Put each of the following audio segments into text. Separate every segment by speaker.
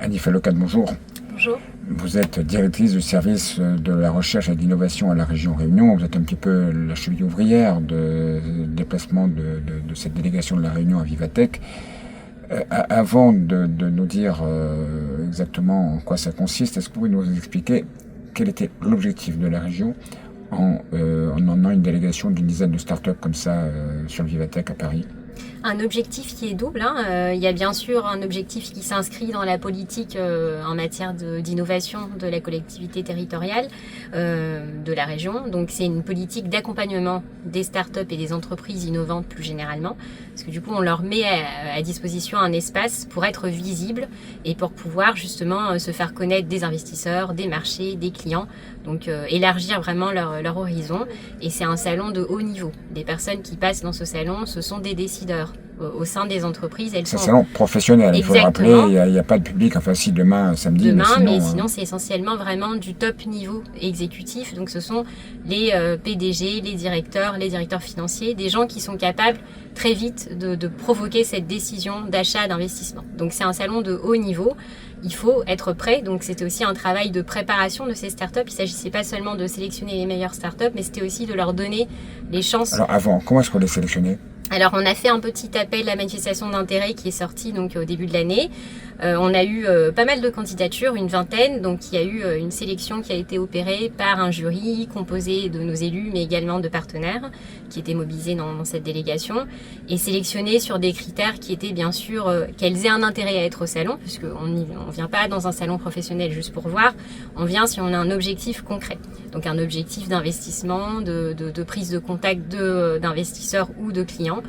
Speaker 1: Annie Fallocat, bonjour.
Speaker 2: Bonjour.
Speaker 1: Vous êtes directrice du service de la recherche et de l'innovation à la région Réunion. Vous êtes un petit peu la cheville ouvrière de déplacement de cette délégation de la Réunion à Vivatech. Avant de nous dire exactement en quoi ça consiste, est-ce que vous pouvez nous expliquer quel était l'objectif de la région en emmenant une délégation d'une dizaine de startups comme ça sur le Vivatech à Paris?
Speaker 2: Un objectif qui est double. Il y a bien sûr un objectif qui s'inscrit dans la politique en matière d'innovation de la collectivité territoriale de la région. Donc c'est une politique d'accompagnement des startups et des entreprises innovantes plus généralement. Parce que du coup on leur met à disposition un espace pour être visible et pour pouvoir justement se faire connaître des investisseurs, des marchés, des clients. Donc élargir vraiment leur horizon. Et c'est un salon de haut niveau. Les personnes qui passent dans ce salon, ce sont des décideurs au sein des entreprises. C'est
Speaker 1: un salon professionnel, il faut le rappeler, il n'y a pas de public, enfin si demain, samedi.
Speaker 2: Mais sinon c'est essentiellement vraiment du top niveau exécutif. Donc ce sont les PDG, les directeurs financiers, des gens qui sont capables très vite de provoquer cette décision d'achat, d'investissement. Donc c'est un salon de haut niveau. Il faut être prêt, donc c'était aussi un travail de préparation de ces startups. Il ne s'agissait pas seulement de sélectionner les meilleures startups, mais c'était aussi de leur donner les chances.
Speaker 1: Alors avant, comment est-ce qu'on les sélectionnait ?
Speaker 2: Alors on a fait un petit appel à manifestation d'intérêt qui est sorti donc au début de l'année. On a eu pas mal de candidatures, une vingtaine, donc il y a eu une sélection qui a été opérée par un jury composé de nos élus mais également de partenaires qui étaient mobilisés dans cette délégation et sélectionnés sur des critères qui étaient bien sûr qu'elles aient un intérêt à être au salon, puisqu'on ne vient pas dans un salon professionnel juste pour voir, on vient si on a un objectif concret. Donc un objectif d'investissement, de prise de contact d'investisseurs ou de clients.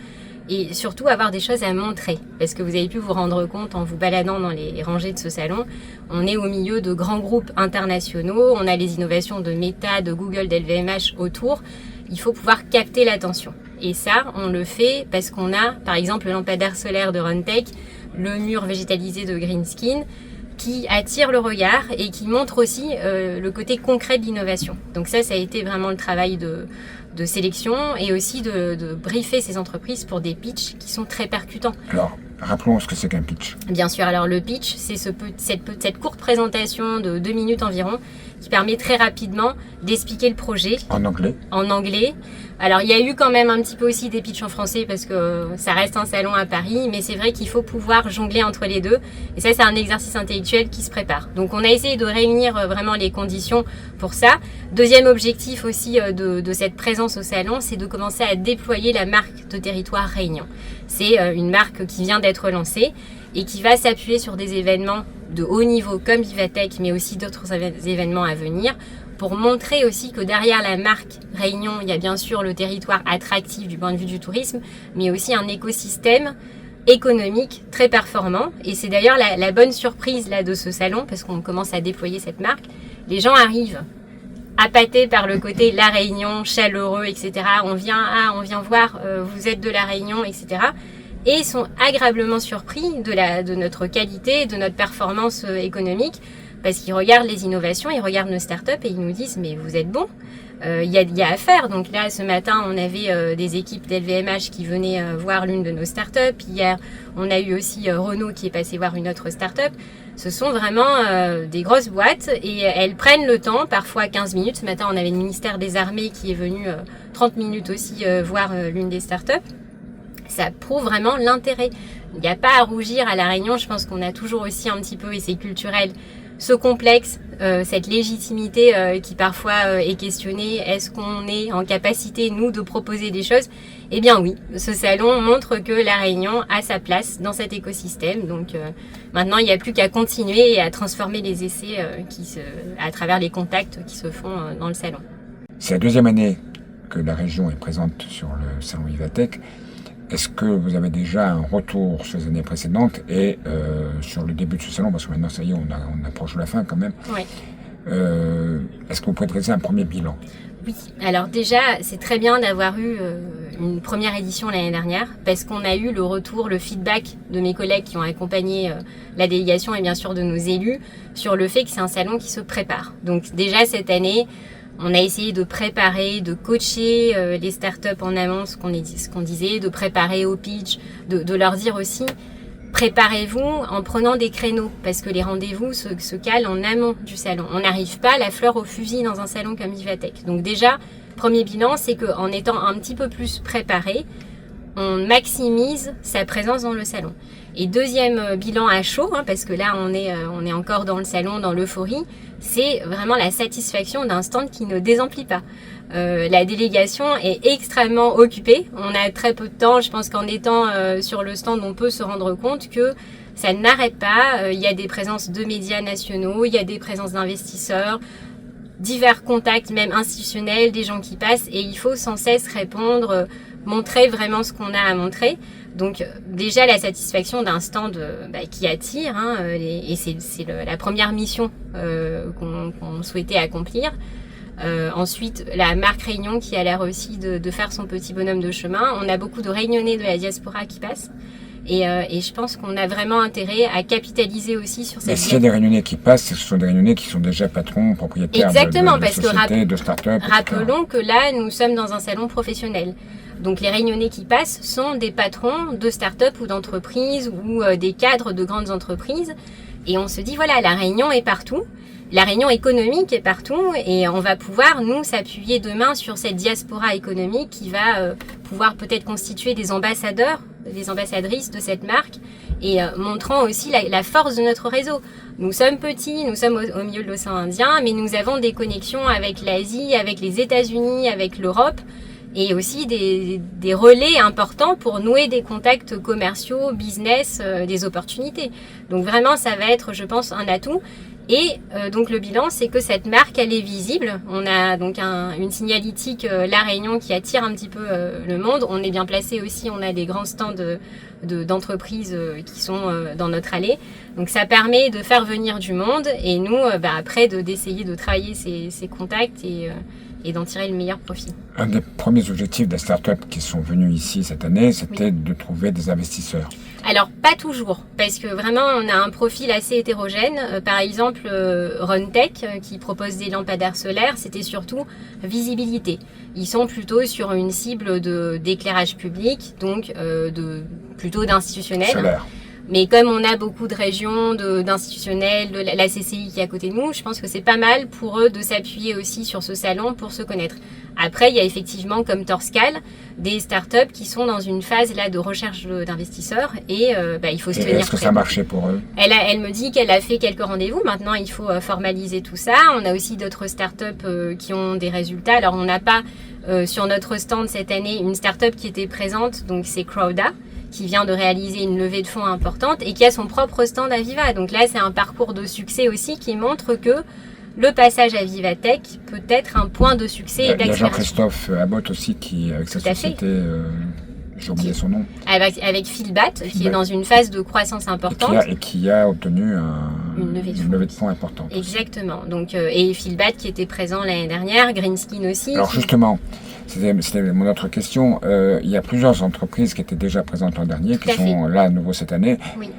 Speaker 2: Et surtout avoir des choses à montrer, parce que vous avez pu vous rendre compte en vous baladant dans les rangées de ce salon, on est au milieu de grands groupes internationaux, on a les innovations de Meta, de Google, d'LVMH autour, il faut pouvoir capter l'attention. Et ça, on le fait parce qu'on a, par exemple, le lampadaire solaire de Runtech, le mur végétalisé de Greenskin, qui attire le regard et qui montre aussi le côté concret de l'innovation. Donc ça a été vraiment le travail de sélection et aussi de briefer ces entreprises pour des pitchs qui sont très percutants.
Speaker 1: Alors, rappelons ce que c'est qu'un pitch.
Speaker 2: Bien sûr, alors le pitch, c'est cette courte présentation de 2 minutes environ qui permet très rapidement d'expliquer le projet.
Speaker 1: En anglais.
Speaker 2: En anglais. Alors, il y a eu quand même un petit peu aussi des pitchs en français parce que ça reste un salon à Paris, mais c'est vrai qu'il faut pouvoir jongler entre les deux. Et ça, c'est un exercice intellectuel qui se prépare. Donc, on a essayé de réunir vraiment les conditions pour ça. Deuxième objectif aussi de cette présence au salon, c'est de commencer à déployer la marque de territoire Réunion. C'est une marque qui vient d'être lancée et qui va s'appuyer sur des événements de haut niveau comme Vivatech, mais aussi d'autres événements à venir, pour montrer aussi que derrière la marque Réunion, il y a bien sûr le territoire attractif du point de vue du tourisme, mais aussi un écosystème économique très performant. Et c'est d'ailleurs la bonne surprise là, de ce salon, parce qu'on commence à déployer cette marque. Les gens arrivent appâtés par le côté La Réunion, chaleureux, etc. On vient voir, vous êtes de La Réunion, etc. Et sont agréablement surpris de notre qualité, de notre performance économique, parce qu'ils regardent les innovations, ils regardent nos startups et ils nous disent « mais vous êtes bons, il y a à faire ». Donc là, ce matin, on avait des équipes d'LVMH qui venaient voir l'une de nos startups. Hier, on a eu aussi Renault qui est passé voir une autre startup. Ce sont vraiment des grosses boîtes et elles prennent le temps, parfois 15 minutes. Ce matin, on avait le ministère des Armées qui est venu 30 minutes aussi voir l'une des startups. Ça prouve vraiment l'intérêt. Il n'y a pas à rougir à La Réunion. Je pense qu'on a toujours aussi un petit peu, et c'est culturel, ce complexe, cette légitimité qui parfois est questionnée. Est-ce qu'on est en capacité, nous, de proposer des choses ? Eh bien oui, ce salon montre que La Réunion a sa place dans cet écosystème. Donc maintenant, il n'y a plus qu'à continuer et à transformer les essais à travers les contacts qui se font dans le salon.
Speaker 1: C'est la deuxième année que la région est présente sur le salon Vivatech. Est-ce que vous avez déjà un retour sur les années précédentes et sur le début de ce salon, parce que maintenant, ça y est, on approche de la fin quand même.
Speaker 2: Oui.
Speaker 1: Est-ce que vous pouvez dresser un premier bilan ?
Speaker 2: Oui, alors déjà, c'est très bien d'avoir eu une première édition l'année dernière, parce qu'on a eu le retour, le feedback de mes collègues qui ont accompagné la délégation et bien sûr de nos élus sur le fait que c'est un salon qui se prépare. Donc déjà cette année, on a essayé de préparer, de coacher les startups en amont, ce qu'on disait, de préparer au pitch, de leur dire aussi préparez-vous en prenant des créneaux, parce que les rendez-vous se calent en amont du salon. On n'arrive pas la fleur au fusil dans un salon comme Vivatech. Donc déjà, premier bilan, c'est qu'en étant un petit peu plus préparé, on maximise sa présence dans le salon. Et deuxième bilan à chaud, parce que là on est encore dans le salon, dans l'euphorie, c'est vraiment la satisfaction d'un stand qui ne désemplit pas. La délégation est extrêmement occupée. On a très peu de temps. Je pense qu'en étant sur le stand, on peut se rendre compte que ça n'arrête pas. Il y a des présences de médias nationaux, il y a des présences d'investisseurs, divers contacts, même institutionnels, des gens qui passent. Et il faut sans cesse répondre, montrer vraiment ce qu'on a à montrer. Donc déjà la satisfaction d'un stand qui attire, et c'est la première mission qu'on souhaitait accomplir. Ensuite, la marque Réunion qui a l'air aussi de faire son petit bonhomme de chemin. On a beaucoup de Réunionnais de la diaspora qui passent. Et je pense qu'on a vraiment intérêt à capitaliser aussi sur cette...
Speaker 1: Mais s'il y a des Réunionnais qui passent, ce sont des Réunionnais qui sont déjà patrons, propriétaires de sociétés, de start-up.
Speaker 2: Rappelons que là, nous sommes dans un salon professionnel. Donc les Réunionnais qui passent sont des patrons de start-up ou d'entreprises ou des cadres de grandes entreprises. Et on se dit, voilà, la Réunion est partout. La Réunion économique est partout et on va pouvoir, nous, s'appuyer demain sur cette diaspora économique qui va pouvoir peut-être constituer des ambassadeurs, des ambassadrices de cette marque et montrant aussi la force de notre réseau. Nous sommes petits, nous sommes au milieu de l'océan Indien, mais nous avons des connexions avec l'Asie, avec les États-Unis, avec l'Europe et aussi des relais importants pour nouer des contacts commerciaux, business, des opportunités. Donc vraiment, ça va être, je pense, un atout. Et donc le bilan, c'est que cette marque, elle est visible. On a donc une signalétique La Réunion qui attire un petit peu le monde. On est bien placé aussi, on a des grands stands d'entreprises qui sont dans notre allée. Donc ça permet de faire venir du monde et nous, après, d'essayer de travailler ces contacts et d'en tirer le meilleur profit.
Speaker 1: Un des premiers objectifs des startups qui sont venus ici cette année, c'était de trouver des investisseurs.
Speaker 2: Alors, pas toujours, parce que vraiment, on a un profil assez hétérogène. Par exemple, Runtech, qui propose des lampadaires solaires, c'était surtout visibilité. Ils sont plutôt sur une cible d'éclairage public, donc plutôt d'institutionnel.
Speaker 1: Solaire.
Speaker 2: Mais comme on a beaucoup de régions, d'institutionnels, de la CCI qui est à côté de nous, je pense que c'est pas mal pour eux de s'appuyer aussi sur ce salon pour se connaître. Après, il y a effectivement, comme Torscal, des startups qui sont dans une phase là de recherche d'investisseurs et il faut se tenir prêt.
Speaker 1: Est-ce que ça marchait pour eux ?
Speaker 2: Elle me dit qu'elle a fait quelques rendez-vous. Maintenant, il faut formaliser tout ça. On a aussi d'autres startups qui ont des résultats. Alors, on n'a pas sur notre stand cette année une startup qui était présente, donc c'est Crowda, qui vient de réaliser une levée de fonds importante et qui a son propre stand à Viva. Donc là, c'est un parcours de succès aussi qui montre que le passage à Vivatech peut être un point de succès et d'accélération.
Speaker 1: Il y a Jean-Christophe Abbott aussi qui, avec sa société, j'ai oublié son nom.
Speaker 2: Avec Philbat, qui est dans une phase de croissance importante.
Speaker 1: Et qui a obtenu une levée de fonds importante.
Speaker 2: Exactement. Donc, et Philbat qui était présent l'année dernière, Greenskin aussi.
Speaker 1: Alors justement, c'était mon autre question. Il y a plusieurs entreprises qui étaient déjà présentes l'an dernier, qui sont là à nouveau cette année.
Speaker 2: Oui.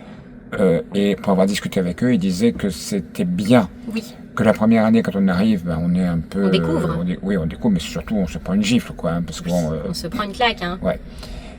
Speaker 1: Et pour avoir discuté avec eux, ils disaient que c'était bien.
Speaker 2: Oui.
Speaker 1: Que la première année, quand on arrive, on est un peu...
Speaker 2: On découvre.
Speaker 1: On découvre, mais surtout, on se prend une gifle, quoi. Parce que,
Speaker 2: on se prend une claque, hein.
Speaker 1: Ouais.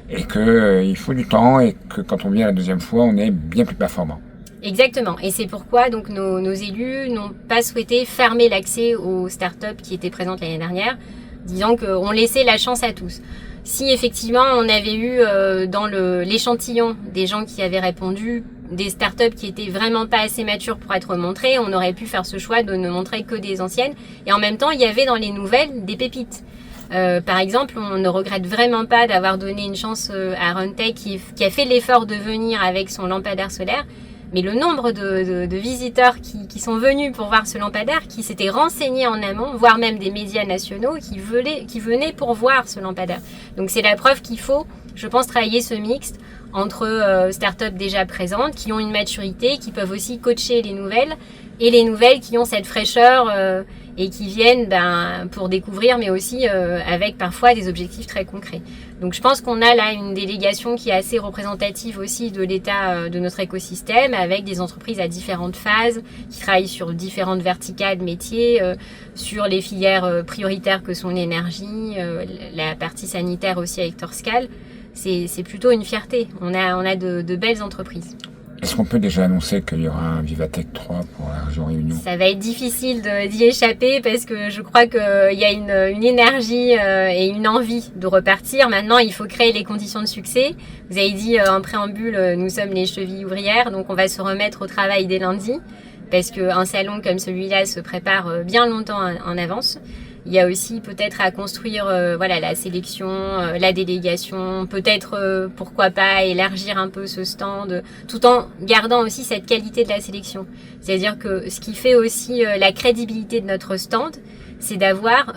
Speaker 1: Et qu'il faut du temps, et que quand on vient la deuxième fois, on est bien plus performant.
Speaker 2: Exactement. Et c'est pourquoi donc nos élus n'ont pas souhaité fermer l'accès aux startups qui étaient présentes l'année dernière, disant qu'on laissait la chance à tous. Si effectivement on avait eu dans l'échantillon des gens qui avaient répondu des startups qui étaient vraiment pas assez matures pour être montrées, on aurait pu faire ce choix de ne montrer que des anciennes. Et en même temps, il y avait dans les nouvelles des pépites. Par exemple, on ne regrette vraiment pas d'avoir donné une chance à Runtech qui a fait l'effort de venir avec son lampadaire solaire. Mais le nombre de visiteurs qui sont venus pour voir ce lampadaire, qui s'étaient renseignés en amont, voire même des médias nationaux qui venaient pour voir ce lampadaire. Donc c'est la preuve qu'il faut, je pense, travailler ce mixte entre startups déjà présentes, qui ont une maturité, qui peuvent aussi coacher les nouvelles, et les nouvelles qui ont cette fraîcheur et qui viennent pour découvrir, mais aussi avec parfois des objectifs très concrets. Donc je pense qu'on a là une délégation qui est assez représentative aussi de l'état de notre écosystème, avec des entreprises à différentes phases, qui travaillent sur différentes verticales métiers, sur les filières prioritaires que sont l'énergie, la partie sanitaire aussi avec Torscal. c'est plutôt une fierté. On a de belles entreprises.
Speaker 1: Est-ce qu'on peut déjà annoncer qu'il y aura un Vivatech 3 pour la région Réunion?
Speaker 2: Ça va être difficile d'y échapper parce que je crois qu'il y a une énergie et une envie de repartir. Maintenant, il faut créer les conditions de succès. Vous avez dit en préambule, nous sommes les chevilles ouvrières, donc on va se remettre au travail dès lundi parce qu'un salon comme celui-là se prépare bien longtemps en avance. Il y a aussi peut-être à construire la sélection, la délégation, peut-être pourquoi pas élargir un peu ce stand, tout en gardant aussi cette qualité de la sélection. C'est-à-dire que ce qui fait aussi la crédibilité de notre stand, c'est d'avoir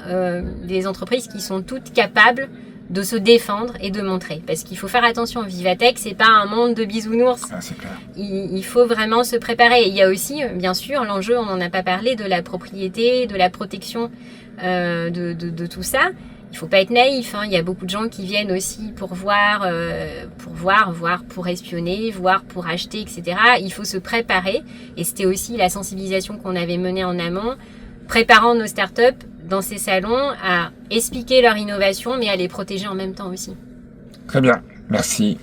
Speaker 2: des entreprises qui sont toutes capables de se défendre et de montrer. Parce qu'il faut faire attention, Vivatech, c'est pas un monde de bisounours.
Speaker 1: Ah, c'est clair.
Speaker 2: Il faut vraiment se préparer. Et il y a aussi, bien sûr, l'enjeu, on n'en a pas parlé, de la propriété, de la protection de tout ça. Il faut pas être naïf, hein. Il y a beaucoup de gens qui viennent aussi pour voir, pour espionner, voir pour acheter, etc. Il faut se préparer. Et c'était aussi la sensibilisation qu'on avait menée en amont, préparant nos startups dans ces salons à expliquer leur innovation, mais à les protéger en même temps aussi.
Speaker 1: Très bien, merci.